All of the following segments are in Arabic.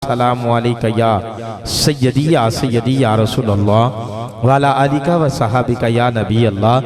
والسلام علیکہ یا سیدی یا رسول اللہ وعلا آلکہ و صحابکہ یا نبی اللہ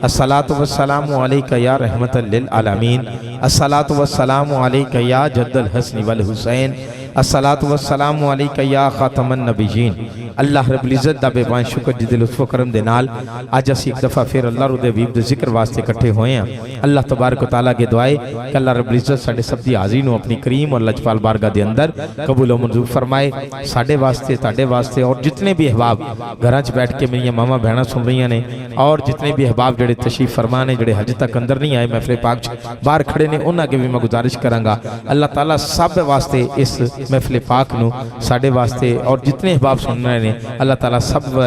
الصلاة والسلام علیکہ یا رحمت للعالمین الصلاة والسلام علیکہ یا جد الحسن والحسین الصلاة والسلام علیکہ یا خاتم النبیین۔ اللہ رب العزت دا بے بان شکر جدی لطف و کرم دے نال آج اسی ایک دفعہ پھر اللہ رو دے حبیب دے ذکر واسطے کٹھے ہوئے ہیں۔ اللہ تبارک و تعالیٰ کے دعائے کہ اللہ رب العزت ساڑھے سب دی حاضرین اپنی کریم اور لجپال بارگاہ دے اندر قبول و منظور فرمائے، ساڑھے واسطے تاڑھے واسطے اور جتنے بھی احباب گھرانچ بیٹھ کے میری ماما بہنہ سن رہی ہیں اور جتنے بھی احباب جڑے تشریف فرمانے جڑے حج تک اندر نہیں آئے محفل پاک باہر کھڑے نے انہاں کے بھی میں گزارش کرانگا اللہ تعالیٰ سب واسطے اس محفل پاک نو ساڑھے واسطے اور جتنے احباب سن رہے ہیں اللہ تعالیٰ سب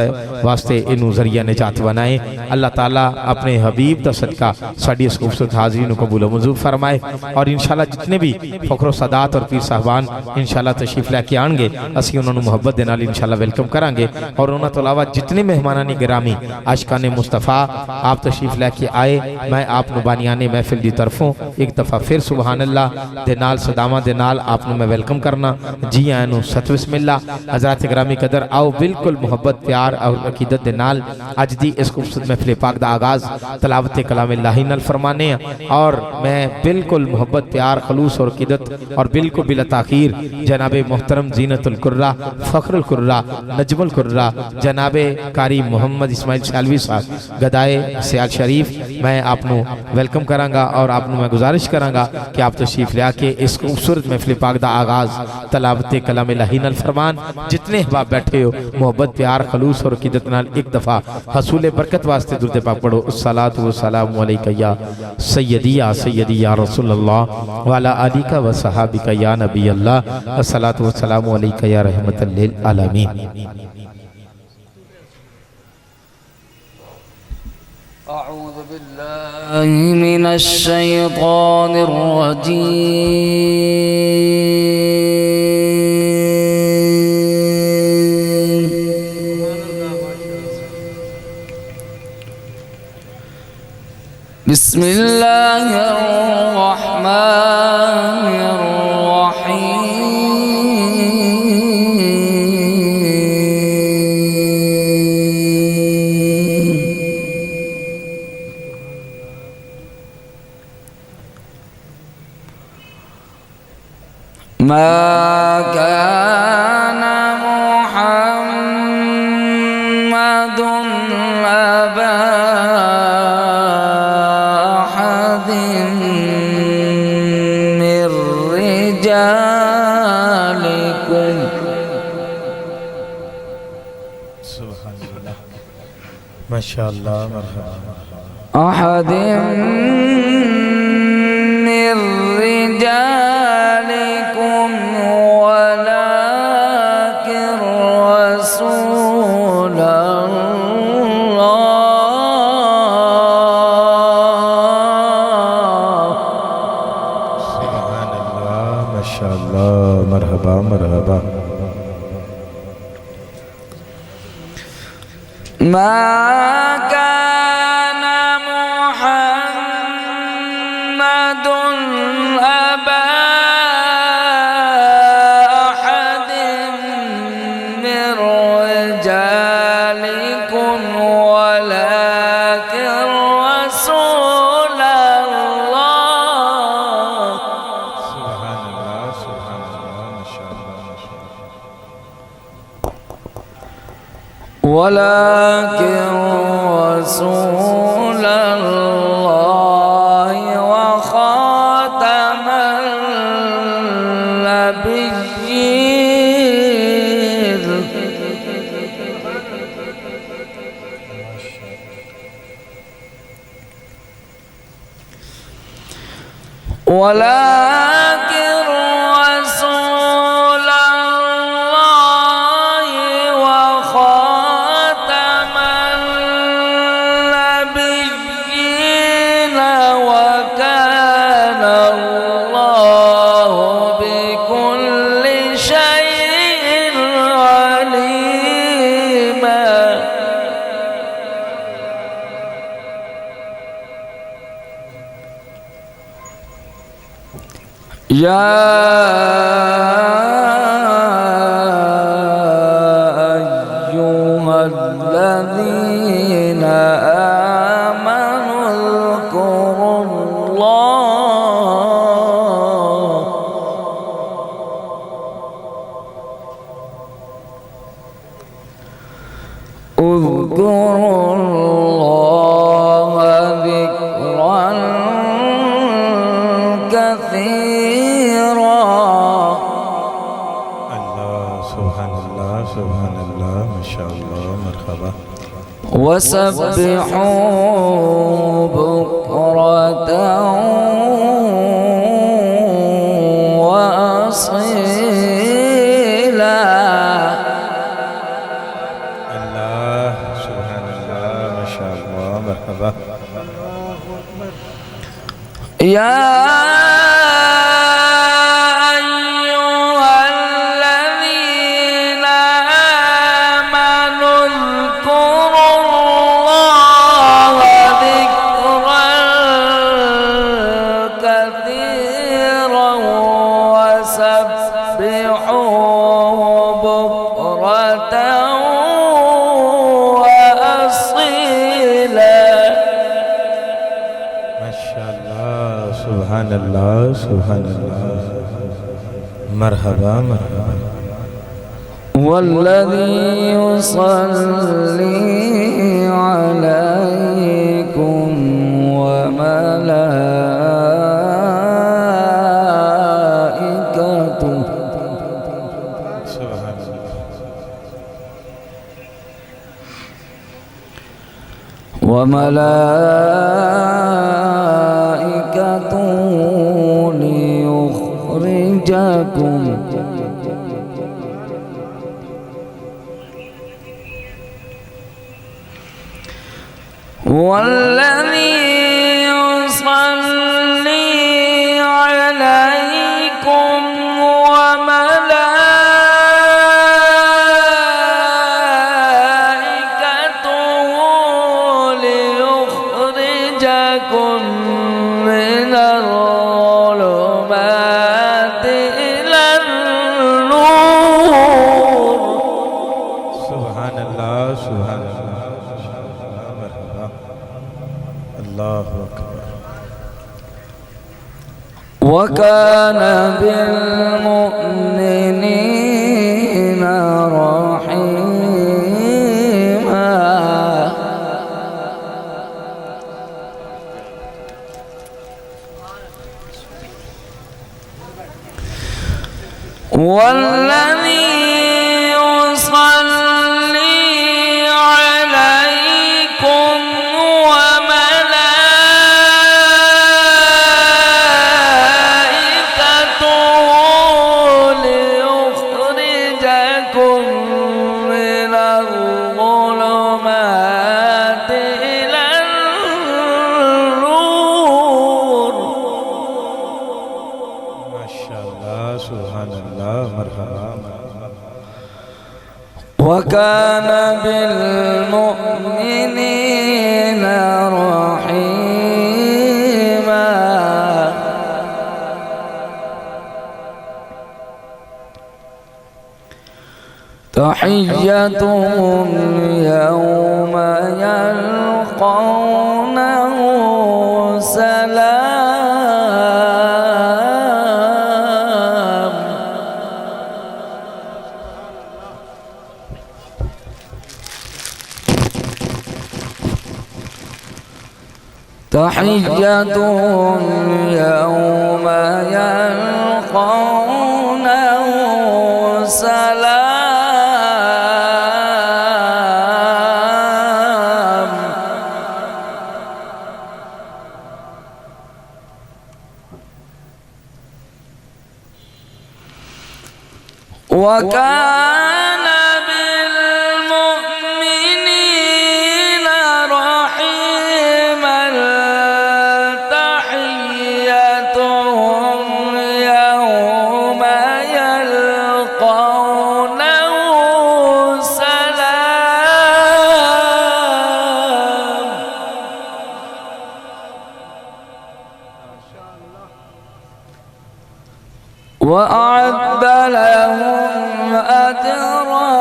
واسطے انہوں ذریعہ نجات بنائے۔ اللہ تعالیٰ اپنے حبیب دا صدقہ ساڑھی اس خوبصورت حاضرین کو قبول و منظور فرمائے اور انشاءاللہ جتنے بھی فخر و سادات اور پیر صاحبان انشاءاللہ تشریف لے کے آنگے اسی انہوں نے محبت دینا لی انشاءاللہ ویلکم کرانگے اور انہوں تو علاوہ جتنے مہمانانی گرامی عاشقان مصطفیٰ آپ تشریف لے کے آئے میں آپ نبانیانے محفل دی طرفوں ایک دفعہ پھر سبحان اللہ دینال صدامہ دینال آپ نے میں ویلکم کرنا جی آئینو ست بسم اللہ حضرات گرامی قدر آؤ بالکل محبت پیار اور عقیدت دینال آج دی اس خوبصورت محفل پاک دا آغاز تلاوت کلام اللہ نال فرمانے ہیں اور میں بالکل محبت پیار خلوص اور عقیدت اور بالکل بلا تاخیر جناب محترم زینت القرہ فخر القرہ نجم القرہ جناب قاری محمد اسماعیل سیالوی صاحب گدائے سیال شریف میں آپ نو ویلکم کرانگا اور آپ نو میں گزارش کرانگا کہ آپ تشریف لیا کے اس خوبصورت محفل پاک دا آغاز تلاوت کلام اللہ نال فرمان جتنے احباب بیٹھے ہو محبت پیار خلوص اور عقیدت نال ایک دفعہ حصول برکت واسطے درود پاک پڑھو الصلاة والسلام علیکہ یا سیدی یا رسول اللہ وعلا آلکہ و صحابکہ یا نبی اللہ الصلاة والسلام علیکہ یا رحمت للعالمین۔ اعوذ باللہ من الشیطان الرجیم بسم اللہ الرحمن الرحیم ما كان محمد أبا أحد من رجالكم سبحان اللہ ماشاءاللہ مرحبا أحد من رجالكم ولكن رسول الله سبحان اللہ ماشاءاللہ مرحبا مرحبا ما كان محمد أبا أحد من رجالكم ولكن رسول الله سبحان اللہ سبحان اللہ ماشاءاللہ ولكن رسول الله وخاتم النبيين ولكن رسول الله وخاتم النبيين وكان الله بكل شيء عليما يا اذكروا الله ذكرا كثيرا. الله سبحان الله سبحان الله ما شاء الله مرحبا. وسبحوا بكرة وأصيلا. الله سبحان الله ما شاء الله مرحبا. يا سبحان الله سبحان الله مرحبا مرحبا. والذي يصلي عليكم وملائكته سبحان الله وملائكته ليخرجكم والذي يصلي عليكم وملائكته ليخرجكم من الظلمات إلى النور. سبحان الله سبحان الله مرحبا. الله أكبر. وكان بالمؤمنين رحيما. والذي يصلي عليكم وملائكته ليخرجكم من الظلمات إلى النور. ما شاء الله سبحان الله مرحبا. وكان بالمؤمنين رحيما. تحيتهم يوم يلقونه سلام. تحيتهم يوم يلقونه سلام. وكان بالمؤمنين رحيما. تحيتهم يوم يلقونه سلام. وأعد لهم أجرا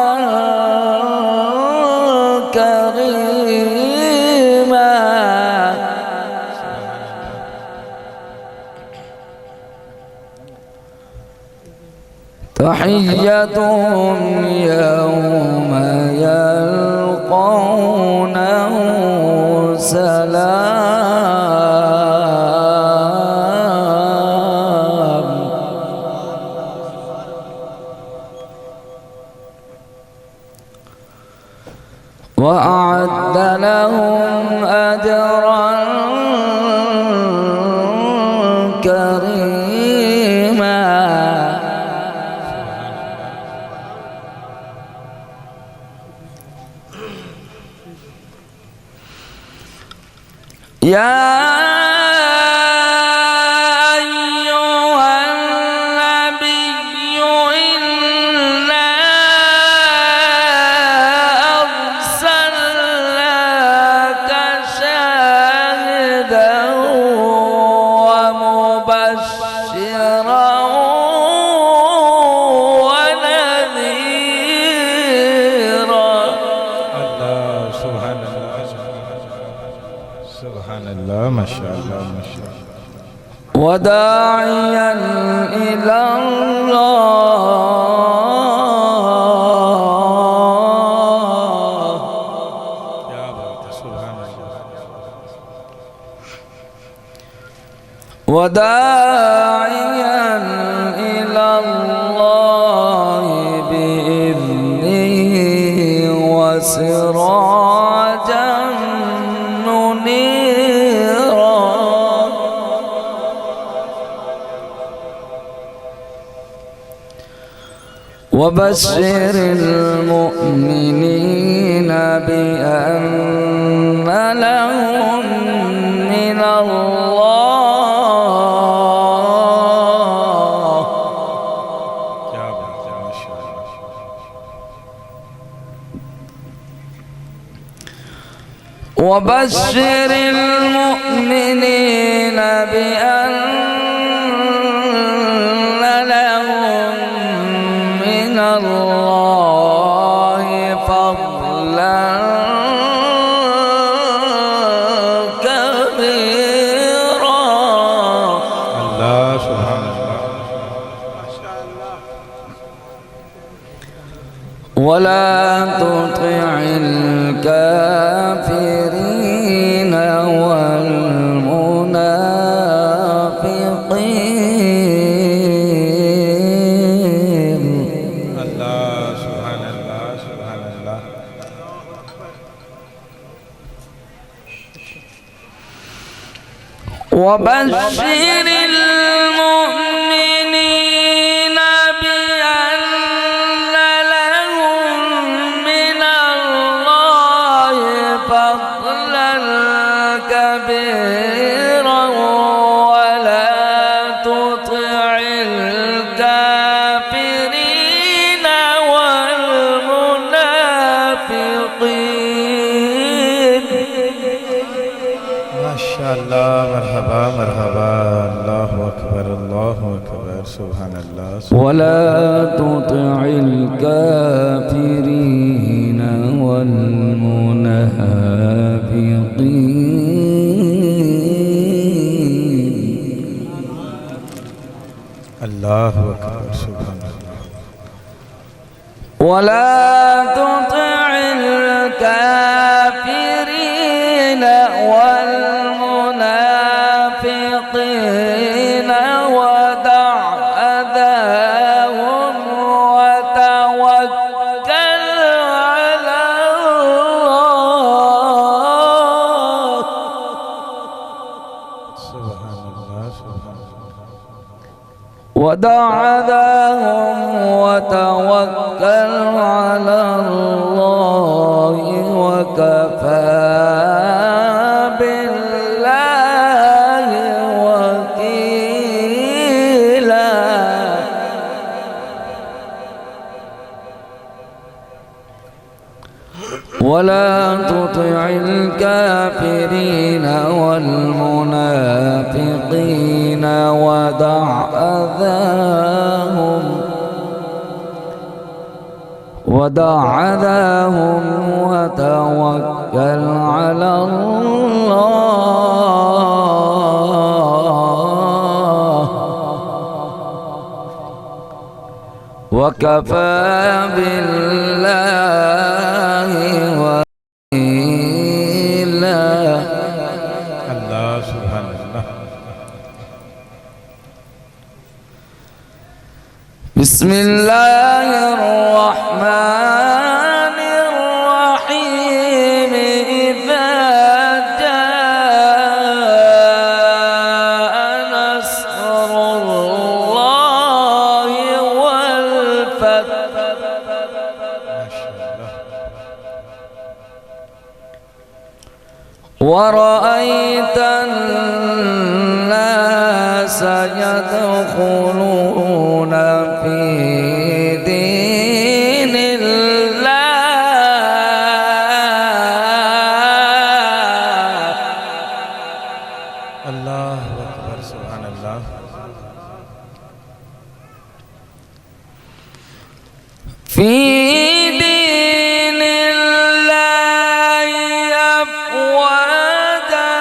كريما. تحيتهم يوم يلقونه يلقونه سلام وأعد لهم أجرا كريما يا أيها النبي إنا أرسلناك شاهدا ومبشرا ونذيرا. الله سبحان الله سبحان الله ما شاء الله ما شاء الله. وداعيا إلى الله يا بابا سبحان الله. وداعيا إلى الله بإذنه وسراجا منيرا. وبشر المؤمنين بأن لهم من الله يا بابا ما شاء الله. وبشر المؤمنين بأن لهم من الله فضلا كبيرا. الله سبحان الله. ولا تطع الكافرين والمنافقين. الله سبحان الله سبحان الله. وبشر المؤمنين بأن لهم من الله فضلا كبيرا. ولا تطع الكافرين والمنافقين. ما شاء الله. مرحبا مرحبا. الله أكبر الله أكبر. سبحان الله. ولا تطع الكافرين والمنافقين. الله أكبر. سبحان الله. ولا تطع الكافرين والمنافقين ودع أذاهم وتوكل على الله. سبحان الله سبحان الله. ودع أذاهم وتوكل على الله وكفى بالله وكيلا. ولا تطع الكافرين والمنافقين ودع أذاهم وتوكل على الله وكفى بالله بسم الله الرحمن الرحيم إذا جاء نصر الله والفتح ورأيت الناس يدخلون في دين الله الله أكبر سبحان الله في دين الله أفواجا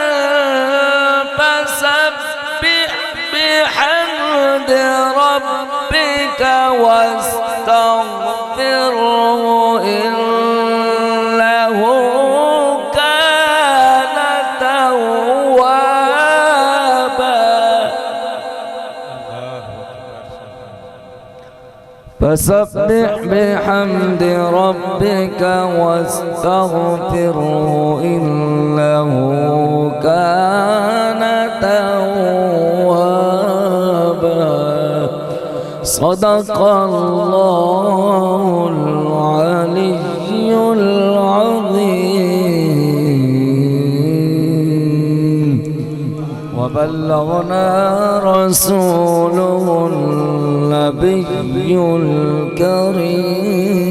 فسبح بحمد ربك واستغفره إنه كان توابا فسبح بحمد ربك واستغفره إنه كان توابا صدق الله العلي العظيم وبلغنا رسوله النبي الكريم